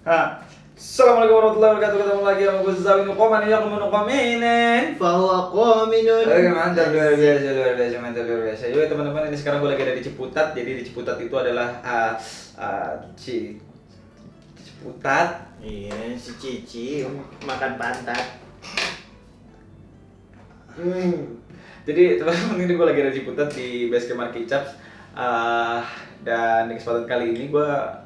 Assalamualaikum warahmatullahi wabarakatuh. Ketemu lagi sama gue Zawin Uqoman yang menukominen Fahuwa qaminun. Oke, mantap, luar biasa, mantap, luar biasa. Yuk teman-teman, ini sekarang gue lagi ada di Ciputat. Jadi di Ciputat itu adalah Ciputat. Iya, si Cici makan pantat. Jadi teman-teman, ini gue lagi ada di Ciputat di base camp Markicaps. Dan di kesempatan kali ini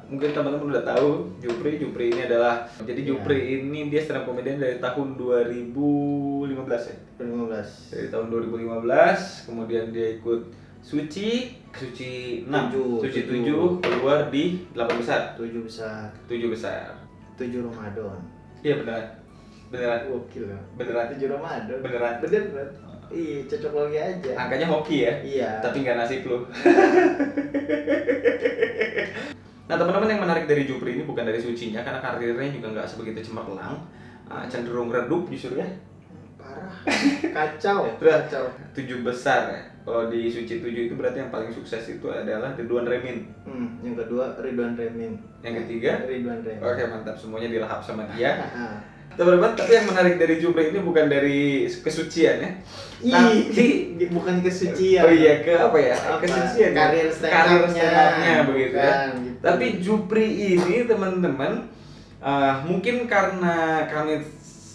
mungkin teman-teman udah tahu Jupri ini adalah, jadi Jupri ini dia stand up comedian dari tahun 2015 ya. 2015. Dari tahun 2015, kemudian dia ikut Suci 6, Suci 7 keluar di 8 besar. 7 besar. 7 besar. 7 Ramadan. Iya beneran. Gokil ya. Beneran. 7 Ramadan. Beneran. Iya, cocok lagi aja. Angkanya hoki ya? Iya. Tapi nggak nasib lu. Nah teman-teman, yang menarik dari Jupri ini bukan dari sucinya, karena karirnya juga nggak sebegitu cemerlang, cenderung redup justru ya. Parah. Kacau. 7 besar ya. Kalau di Suci 7 itu berarti yang paling sukses itu adalah Ridwan Remin. Yang kedua Ridwan Remin. Yang ketiga Ridwan Remin. Oke, mantap, semuanya dilahap sama dia. Teman-teman, tapi yang menarik dari Jupri ini bukan dari kesucian ya. Tapi bukan kesucian. Oh iya, ke apa ya? Kesucian. Karir stand-up-nya begitu ya. Gitu. Tapi Jupri ini teman-teman, mungkin karena kami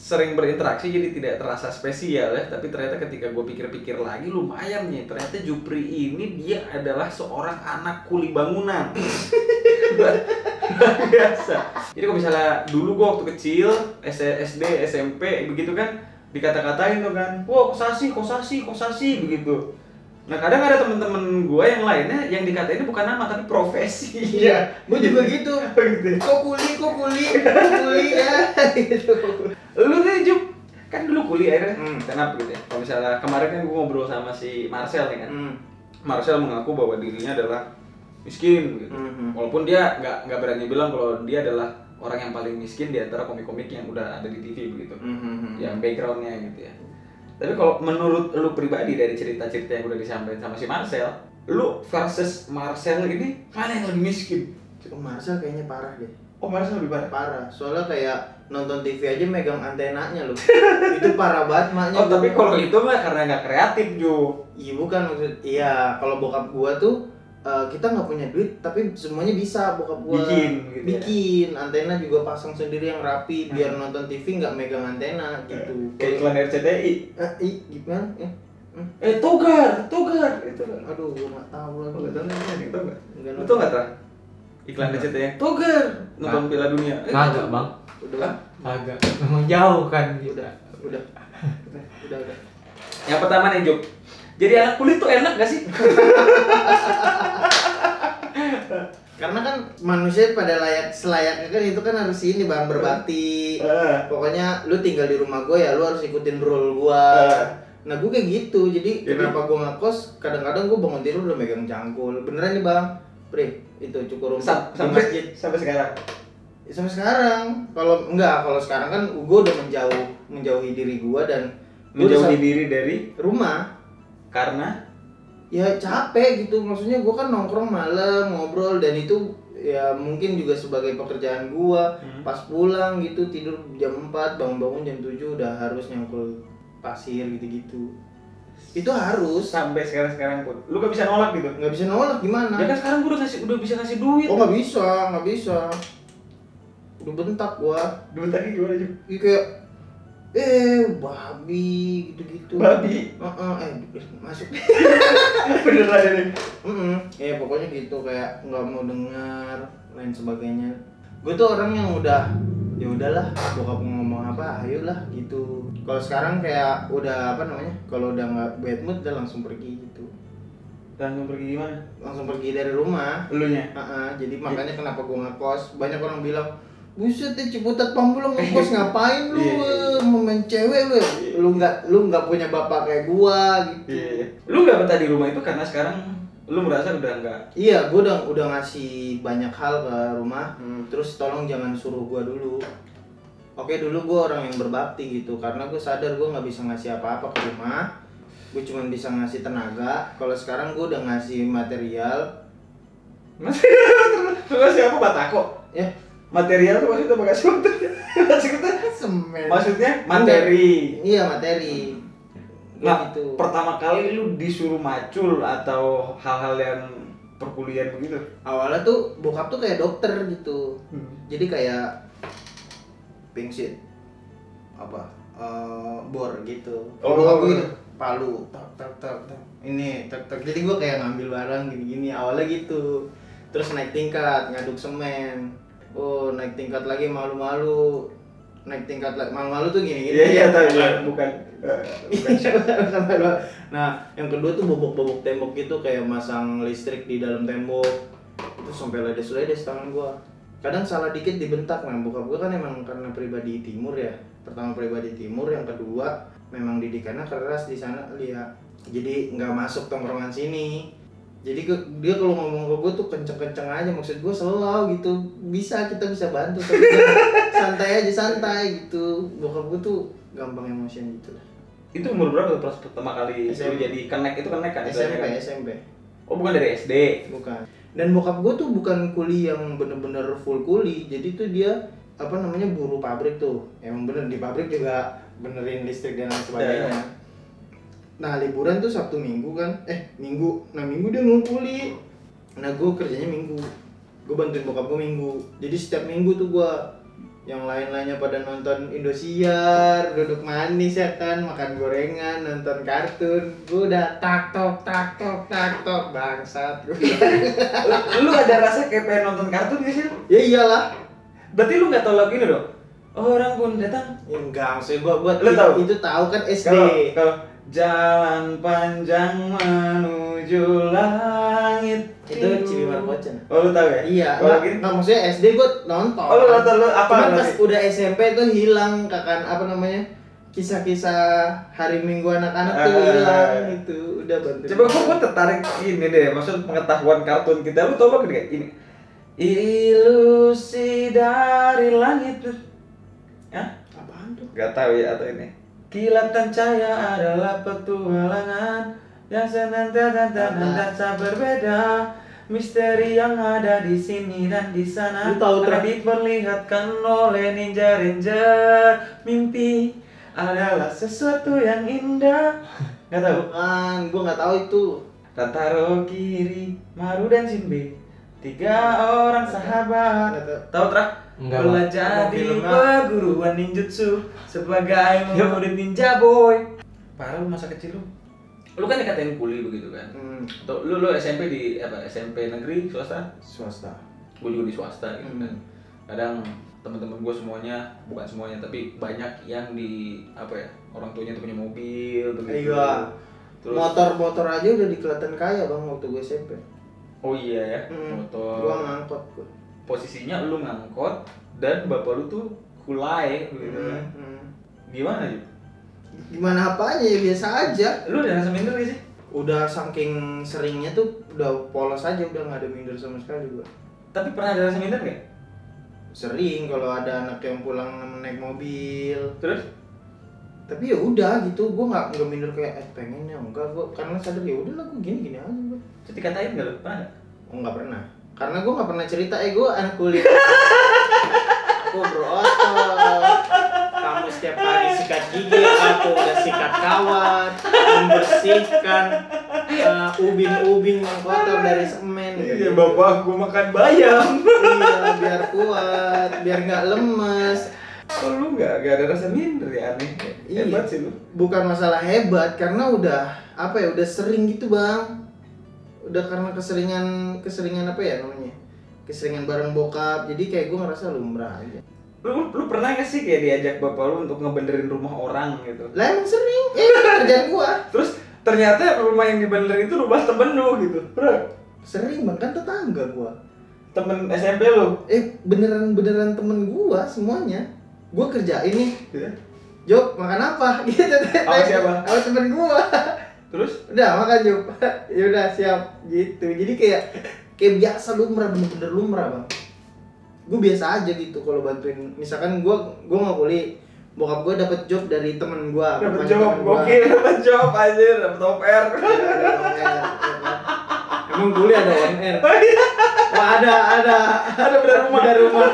sering berinteraksi jadi tidak terasa spesial ya, tapi ternyata ketika gue pikir-pikir lagi lumayan nih, ternyata Jupri ini dia adalah seorang anak kuli bangunan. Luar biasa. Jadi kalau misalnya dulu gue waktu kecil SD, SMP begitu kan, dikata-katain tuh kan, wah kosasi begitu. Nah kadang ada temen-temen gue yang lainnya yang dikatain bukan nama tapi profesi. Iya, gue juga gitu. Kok kuli ya. Gitu. Lu nih Jup, kan dulu kuliah ya, stand up gitu ya. Kalau misalnya kemarin kan gue ngobrol sama si Marcel nih kan. Marcel mengaku bahwa dirinya adalah miskin gitu. Walaupun dia nggak berani bilang kalau dia adalah orang yang paling miskin di antara komik-komik yang udah ada di TV begitu. Yang backgroundnya gitu ya. Tapi kalau menurut lu pribadi dari cerita-cerita yang udah disampaikan sama si Marcel, lu versus Marcel ini mana yang lebih miskin? Marcel kayaknya parah deh. Oh, Marcel lebih parah? Parah, soalnya kayak nonton TV aja megang antenanya loh. Itu parah banget maknya. Oh, tapi kalau itu mah karena nggak kreatif, Jo. Iya bukan maksud, iya kalau bokap gua tuh kita nggak punya duit tapi semuanya bisa bokap gua bikin antena juga pasang sendiri yang rapi biar nonton TV nggak megang antena gitu. Kayak iklan RCTI. Gimana? Togar itu. Aduh, gua nggak tahu lagi. Lu tau nggak Tra? Iklan RCTI Togar nonton Piala Dunia. Kagak bang. Udah. Kagak. Memang jauh kan. Udah. Yang pertama nih Jok. Jadi anak kulit tuh enak gak sih? Karena kan manusia pada selayaknya kan itu kan harus ini bang, berbakti. Pokoknya lu tinggal di rumah gue ya lu harus ikutin rule gue. Nah gue kayak gitu, jadi kenapa gue ngekos kadang-kadang gue bangun tidur udah megang cangkul. Beneran nih bang, Pri, itu cukur rumput di masjid. Sampai sekarang? Sampai sekarang. Kalau sekarang kan gue udah menjauhi diri gue dan menjauhi diri dari rumah. Karena ya capek gitu, maksudnya gue kan nongkrong malam ngobrol dan itu ya mungkin juga sebagai pekerjaan gue. Pas pulang gitu tidur jam 4 bangun jam 7 udah harus nyangkul pasir gitu-gitu. Itu harus sampai sekarang pun lu gak bisa nolak gitu? Nggak bisa nolak gimana? Ya kan sekarang gue udah bisa ngasih duit. Oh nggak bisa udah bentak gue. Bentaknya gimana aja? Iya kayak babi gitu-gitu. Babi? Masuk. Beneran ini? Ya pokoknya gitu, kayak nggak mau dengar lain sebagainya. Gue tuh orang yang udah ya udahlah, bokap ngomong apa ayolah gitu. Kalau sekarang kayak udah kalau udah nggak bad mood udah langsung pergi gitu. Langsung pergi gimana? Langsung pergi dari rumah. Elunya? Jadi makanya kenapa gue ngekos. Banyak orang bilang, buset deh Ciputat Pamulang ngekos ngapain lu? Mau main cewek lu? Lu nggak punya bapak kayak gua gitu. Lu nggak betah di rumah itu karena sekarang lu merasa udah enggak? Iya, gua udah ngasih banyak hal ke rumah. Terus tolong jangan suruh gua dulu. Oke, dulu gua orang yang berbakti gitu karena gua sadar gua nggak bisa ngasih apa-apa ke rumah. Gua cuma bisa ngasih tenaga. Kalau sekarang gua udah ngasih material. Lu ngasih apa, batako? Ya, Material tuh maksudnya bekas material. Maksudnya Semen. maksudnya materi. Iya, materi. Nah, Gitu. pertama kali lu disuruh macul atau hal-hal yang perkuliahan begitu? Awalnya tuh bokap tuh kayak dokter gitu. Jadi kayak pingsit apa bor gitu. Oh. Bokap gue gitu, palu tak ini tak jadi gue kayak ngambil barang gini awalnya gitu, terus naik tingkat ngaduk semen, naik tingkat lagi malu-malu, naik tingkat lagi malu-malu tuh gini Iya tahu ya, bukan. Bukan malu. Nah yang kedua tuh bobok-bobok tembok gitu, kayak masang listrik di dalam tembok, itu sampai ledes tangan gue. Kadang salah dikit dibentak. Nah bokap gue kan emang karena pribadi timur ya, pertama pribadi timur, yang kedua memang didikannya keras di sana lihat, jadi nggak masuk tongkrongan sini. Jadi dia kalau ngomong ke gue tuh kenceng-kenceng aja, maksud gue selalu gitu, kita bisa bantu tapi santai gitu. Bokap gue tuh gampang emosian gitu lah. Itu umur berapa tuh pas pertama kali SMP. lu jadi connect itu connect kan? SMP. Oh bukan dari SD. Bukan. Dan bokap gue tuh bukan kuli yang bener-bener full kuli, jadi tuh dia buruh pabrik tuh. Emang bener di pabrik juga benerin listrik dan lain sebagainya. Nah liburan tuh Sabtu Minggu kan, Minggu. Nah Minggu dia ngukuli. Nah gue kerjanya Minggu, gue bantuin bokap gue Minggu. Jadi setiap Minggu tuh gue, yang lain-lainnya pada nonton Indosiar, duduk manis ya kan, makan gorengan, nonton kartun. Gue udah tak tok bangsat. Lu ada rasa kayak pengen nonton kartun gak sih? Ya iyalah. Berarti lu nggak tahu lagu ini dong? Orang pun datang. Ya enggak, maksudnya gua Lu tahu? itu tahu kan SD. Kalau jalan panjang menuju langit Itu Cibimar Pocen. Oh lu tahu ya? Iya, Kalau gini? enggak maksudnya SD gua nonton. Oh lu nonton, lu apa Cuman berarti? pas udah SMP tuh hilang kisah-kisah hari Minggu anak-anak tuh hilang itu. Udah bantu. Coba gua tertarik ini deh, maksud pengetahuan kartun kita. Lu tau gak ini? Ilusi dari langit. Hah? Apaan tuh? Gak tahu ya atau ini. Kilatan cahaya adalah petualangan yang senantiasa berbeda. Misteri yang ada di sini dan di sana Lu tahu akan diperlihatkan oleh ninja ranger. Mimpi adalah sesuatu yang indah. Gak tahu. Bukan, gua nggak tahu itu. Tantaro kiri, Maru dan Shinbe, 3 orang sahabat. Nggak tahu. Tahu Tra? Enggak, Belajar Bang. di Filmnya. perguruan ninjutsu sebagai murid ninja boy. Parah lu masa kecil lu. Lu kan dikatain kuli begitu kan? Atau lu SMP di SMP negeri swasta? Swasta. Gue juga di swasta gitu kan. Kadang teman-teman gue semuanya, bukan semuanya tapi banyak yang di orang tuanya tuh punya mobil begitu. Iya. Terus Motor aja udah dikelihatan kaya bang waktu gue SMP. oh iya ya, motor. Gua ngangkot gua. Posisinya lu ngangkot dan bapak lu tuh kulai gitu kan. Gimana Ju? Gimana apanya ya biasa aja. Lu udah rasa minder gak sih? Udah saking seringnya tuh udah polos aja, udah nggak ada minder sama sekali gua. Tapi pernah ada rasa minder gak? Sering kalau ada anak yang pulang naik mobil. Terus? Tapi ya udah gitu, gua nggak minder kayak pengen ya enggak, gua karena sadar ya udah lah gua gini aja gua. Terus dikatain gak lu? Pernah gak? Oh nggak pernah. Karena gua nggak pernah cerita gua anak kuliah. Aku berotot. Kamu setiap pagi sikat gigi, aku udah sikat kawat, membersihkan ubin-ubin yang kotor dari semen. Iya bapak gua makan bayam. Iya, biar kuat, biar nggak lemes. Oh lu gak ada rasa minder ya, aneh. Iya. Hebat sih lu. Bukan masalah hebat, karena udah udah sering gitu bang. Udah karena keseringan keseringan bareng bokap, jadi kayak gue ngerasa lumrah aja. Lu pernah gak sih kayak diajak bapak lu untuk ngebenerin rumah orang gitu? Lah emang sering, kerjaan gua. Terus ternyata rumah yang dibenerin itu rumah temen lu gitu. Pernah? Sering bang, kan tetangga gua. Temen SMP lu? Beneran temen gua semuanya. Gua kerjain nih, Gitu. Jok makan apa? Gitu. Sama siapa? Sama temen gua. Terus? Udah makan Jok. Ya udah siap gitu. Jadi kayak biasa lumrah, bener-bener lumrah bang. Gue biasa aja gitu kalau bantuin. Misalkan gue nggak kuliah, bokap gue dapet job dari temen gue. Dapet job, gokil, dapet job anjir, dapet OPR. Emang kuliah ada OMR. Wah, ada bedah rumah.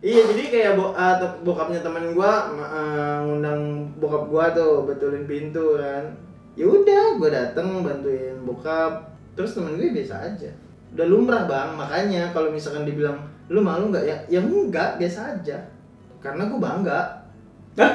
Iya, jadi kayak bokapnya temen gua ngundang bokap gua tuh betulin pintu kan. Ya udah, gua dateng bantuin bokap. Terus temen gue biasa aja. Udah lumrah bang, makanya kalau misalkan dibilang lu malu nggak ya? Ya enggak, biasa aja. Karena gua bangga. Hah?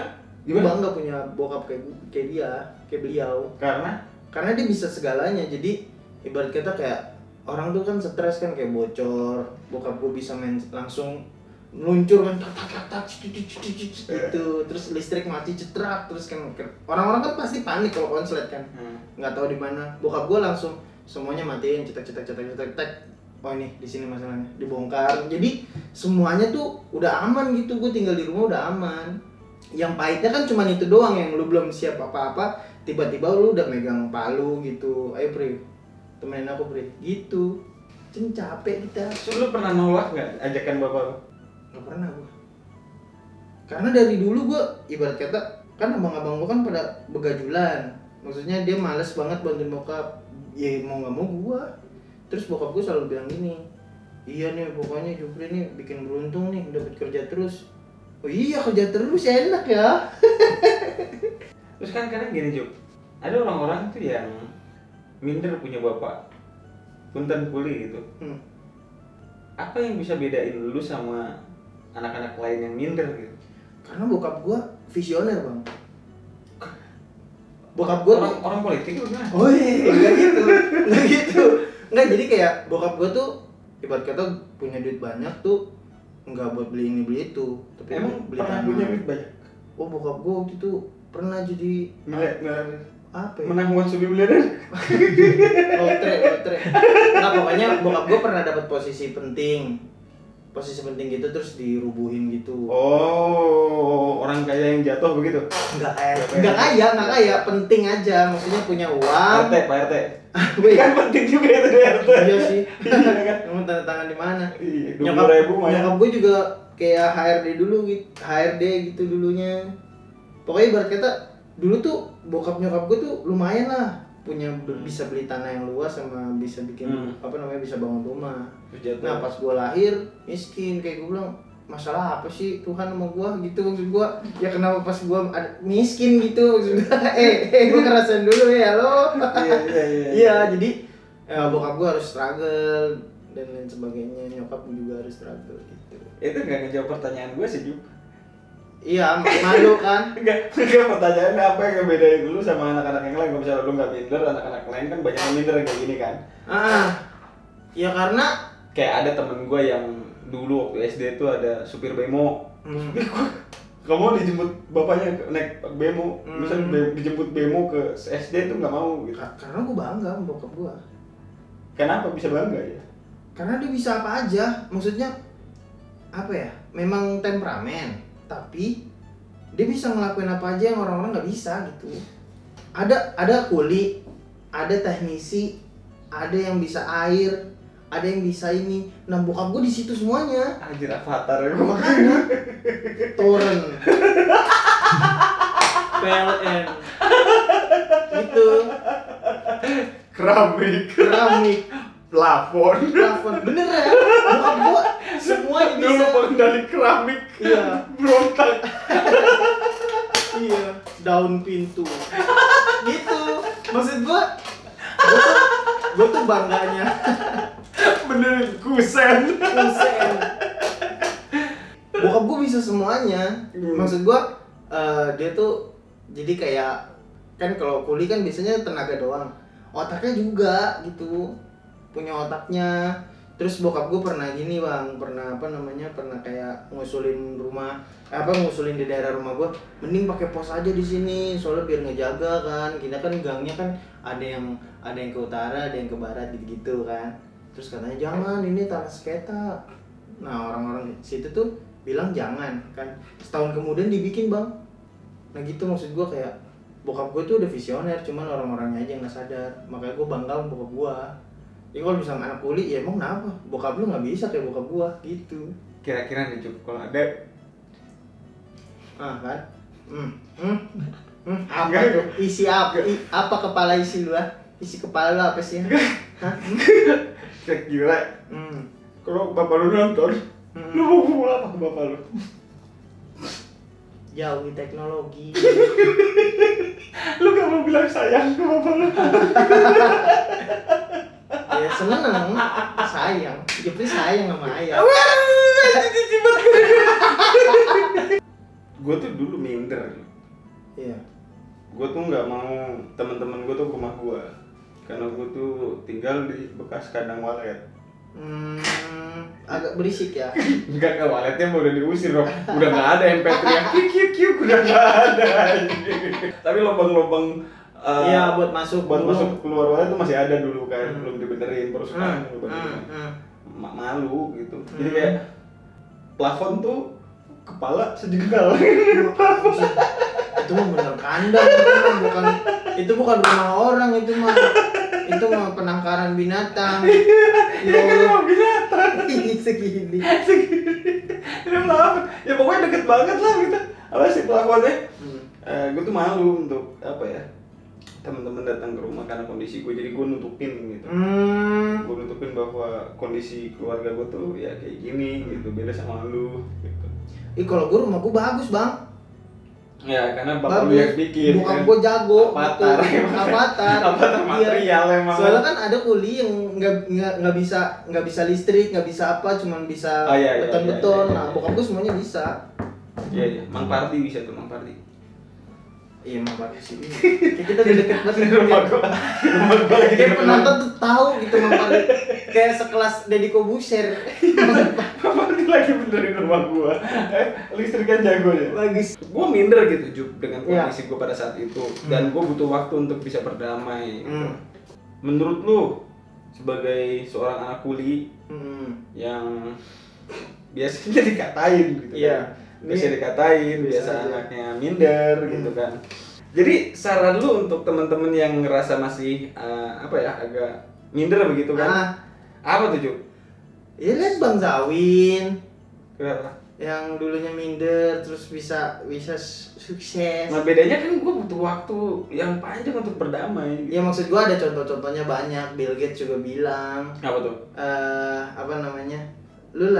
Gua Gimana? bangga punya bokap kayak dia, kayak beliau. Karena dia bisa segalanya. Jadi ibarat kata kayak orang tuh kan stres kan kayak bocor. Bokap gua bisa main langsung meluncur kan tak gitu, terus listrik mati cetrak, terus kan orang-orang kan pasti panik kalau konslet kan, nggak tahu di mana. Bokap gue langsung semuanya matiin, cetak, oh ini di sini masalahnya, dibongkar. Jadi semuanya tuh udah aman gitu, gue tinggal di rumah udah aman. Yang pahitnya kan cuma itu doang, yang lu belum siap apa-apa, tiba-tiba lu udah megang palu gitu, ayo Pri, temenin aku Pri, gitu. Capek kita. Lu pernah nolak nggak ajakan bapak lu? Gak pernah gua. Karena dari dulu gua ibarat kata kan abang-abang gua kan pada begajulan. Maksudnya dia males banget bantuin bokap. Ya mau gak mau gua. Terus bokap gua selalu bilang gini, iya nih pokoknya Jupri nih bikin beruntung nih dapat kerja terus. Oh iya kerja terus ya enak ya. Terus kan kadang gini Jup, ada orang-orang tuh yang minder punya bapak, punten kuli gitu. Apa yang bisa bedain lu sama anak-anak lain yang minder gitu? Karena bokap gua visioner bang. Bokap gua orang politik itu gimana? Oh iya, nggak gitu. Nggak, jadi kayak bokap gua tuh ibarat kata punya duit banyak tuh nggak buat beli ini beli itu, tapi emang beli pernah tanah. punya duit banyak? Oh bokap gua waktu itu pernah jadi apa ya? Menang uang subi miliarder? Lotre. Nah pokoknya bokap gua pernah dapat posisi penting gitu terus dirubuhin gitu. Oh, orang kaya yang jatuh begitu? Nggak kaya, penting aja, maksudnya punya uang. Pak RT. Wih, Kan penting juga itu di RT. iya sih. Iya kan? Kamu tanda tangan di mana? Iya, Nyokap gue juga kayak HRD dulu gitu, HRD gitu dulunya. Pokoknya ibarat kata dulu tuh bokap nyokap gue tuh lumayan lah, punya bisa beli tanah yang luas sama bisa bikin bisa bangun rumah. Nah pas gue lahir miskin, kayak gue bilang masalah apa sih Tuhan sama gue gitu, maksud gue ya kenapa pas gue miskin gitu maksud gue gue ngerasain dulu ya lo. Iya jadi bokap gue harus struggle dan lain sebagainya, nyokap juga harus struggle gitu. Itu nggak ngejawab pertanyaan gue sih Jup. Iya malu kan. Enggak pertanyaannya apa yang ngebedain lu sama anak-anak yang lain? Kalau misalnya lu nggak minder, anak-anak lain kan banyak yang minder kayak gini kan? Ya karena kayak ada temen gue yang dulu waktu SD itu ada supir bemo. Kamu dijemput bapaknya naik bemo, misalnya dijemput bemo ke SD itu nggak mau gitu. Karena gue bangga sama bokap gue. Kenapa bisa bangga ya? Karena dia bisa apa aja, maksudnya apa ya? Memang temperamen, tapi dia bisa ngelakuin apa aja yang orang-orang nggak bisa gitu. Ada kuli, ada teknisi, ada yang bisa air, ada yang bisa ini. Nah bokap gue di situ semuanya. Anjir avatar ya. Makanya Toren, PLN, gitu. Keramik, plafon, bener ya. Bokap gue semuanya bisa. Dulu pengendali keramik. Iya. Berontak. Iya. Daun pintu. Gitu. Maksud gue tuh bangganya. Bener kusen. Bokap gue bisa semuanya. Maksud gue dia tuh jadi kayak kan kalau kuli kan biasanya tenaga doang, otaknya juga gitu, punya otaknya. Terus bokap gue pernah gini bang, pernah kayak ngusulin di daerah rumah gue, mending pakai pos aja di sini soalnya biar ngejaga kan. Kita kan gangnya kan ada yang ke utara, ada yang ke barat gitu kan. Terus katanya jangan, ini tanah sengketa. Nah orang-orang situ tuh bilang jangan kan. Setahun kemudian dibikin bang. Nah gitu, maksud gue kayak bokap gue tuh udah visioner, cuman orang-orangnya aja yang nggak sadar. Makanya gue bangga sama bokap gue. Ya kalau misalnya anak kuli, ya emang kenapa? Bokap lu nggak bisa kayak bokap gua gitu. Kira-kira nih Cuk, kalau ada kan? Apa tuh? Isi apa? Apa kepala isi lu ah? Isi kepala lu apa sih? Hah? Kayak gila. Hmm. Kalau bapak lu nonton, lu mau ngomong apa ke bapak lu? Jauhi teknologi. Lu gak mau bilang sayang ke bapak lu? Ya seneng, sayang. Jupri sayang sama ayah. Gue tuh dulu minder. Iya. Gue tuh nggak mau teman-teman gue tuh ke rumah gue, karena gue tuh tinggal di bekas kandang walet. Agak berisik ya. Enggak, ke waletnya udah diusir dong. Udah nggak ada MP3 yang kiu udah nggak ada. Tapi lubang-lubang Iya, buat masuk keluar walet tuh masih ada dulu kan, belum dibenerin, terus sekarang dibenerin. Malu gitu. Jadi kayak plafon tuh kepala sejengkal. Itu mah bener kandang, itu bukan rumah orang, itu mah penangkaran binatang. Ya Allah, binatang. segini. Ini plafon. Ya pokoknya deket banget lah gitu. Apa sih plafonnya? Gue tuh malu untuk apa ya? Teman-teman datang ke rumah karena kondisi gue, jadi gue nutupin gitu. Gue nutupin bahwa kondisi keluarga gue tuh ya kayak gini gitu, beda sama lu gitu. Kalau gue rumah gue bagus, Bang. Ya karena bapak lu yang bikin. Bukan gue jago. Avatar material emang. Soalnya kan ada kuli yang nggak bisa listrik, nggak bisa apa, cuman bisa beton-beton. Nah, bokap gue semuanya bisa. Iya, Mang Pardi bisa tuh, Mang Pardi. Iya, Mang Pardi sih. Kita udah deket banget Rumah gua lagi kayak penonton tuh tahu gitu Mang Pardi. Kayak sekelas Deddy Kobuser. Mang Pardi lagi benerin rumah gua. Listrikan jago ya. Bagus. Gua minder gitu Jup dengan kondisi gua pada saat itu, dan gua butuh waktu untuk bisa berdamai. Menurut lu sebagai seorang anak kuli yang biasanya dikatain gitu kan. Biasa dikatain, biasa anaknya minder gitu kan. Jadi saran lu untuk teman-teman yang ngerasa masih agak minder begitu kan? Apa tuh, Juk? Ya lihat Bang Zawin. Kenapa? Yang dulunya minder terus bisa sukses. Nah bedanya kan gue butuh waktu yang panjang untuk berdamai. Ya maksud gue ada contoh-contohnya banyak. Bill Gates juga bilang. Apa tuh? Lu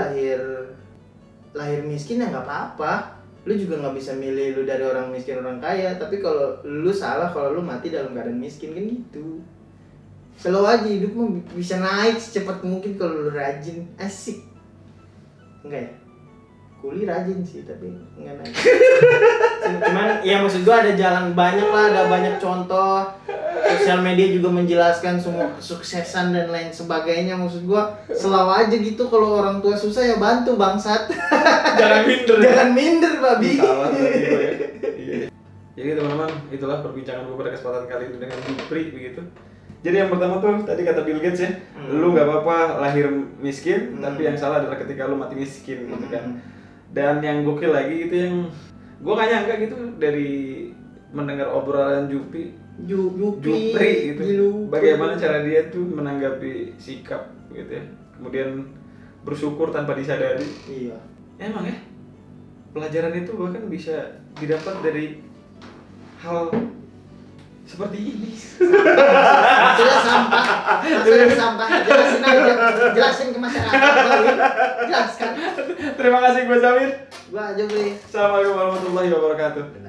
lahir miskin ya nggak apa-apa. Lu juga nggak bisa milih lu dari orang miskin orang kaya. Tapi kalau lu salah, kalau lu mati dalam keadaan miskin kan gitu. Selalu aja hidup mah bisa naik secepat mungkin kalau lu rajin. Asik. Enggak ya? Kuli rajin sih tapi enggak naik. Cuman ya maksud gua ada jalan banyak lah, ada banyak contoh. Sosial media juga menjelaskan semua kesuksesan dan lain sebagainya. Maksud gua selalu aja gitu, kalau orang tua susah ya bantu bangsat. Jangan minder babi. Salah tadi gue ya. Iya. Jadi teman-teman, itulah perbincangan gue pada kesempatan kali ini dengan Jupri begitu. Jadi yang pertama tuh tadi kata Bill Gates ya, lu nggak apa-apa lahir miskin, tapi yang salah adalah ketika lu mati miskin gitu kan. Dan yang gokil lagi itu yang gue gak nyangka gitu dari mendengar obrolan Jupri gitu. Bagaimana cara dia tuh menanggapi sikap gitu ya. Kemudian bersyukur tanpa disadari. Iya. Emang ya, pelajaran itu bahkan bisa didapat dari hal seperti ini. Maksudnya sampah. Jelasin ke masyarakat. Jelaskan. Terima kasih gue Zawin. Gue aja beli. Assalamualaikum warahmatullahi wabarakatuh.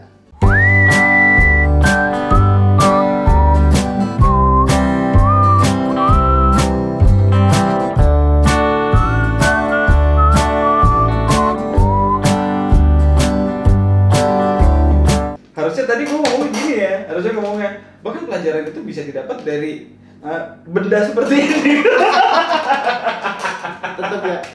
Harusnya tadi gue ngomong gini ya, harusnya ngomongnya bahkan pelajaran itu bisa didapat dari benda seperti ini. Tetap ya.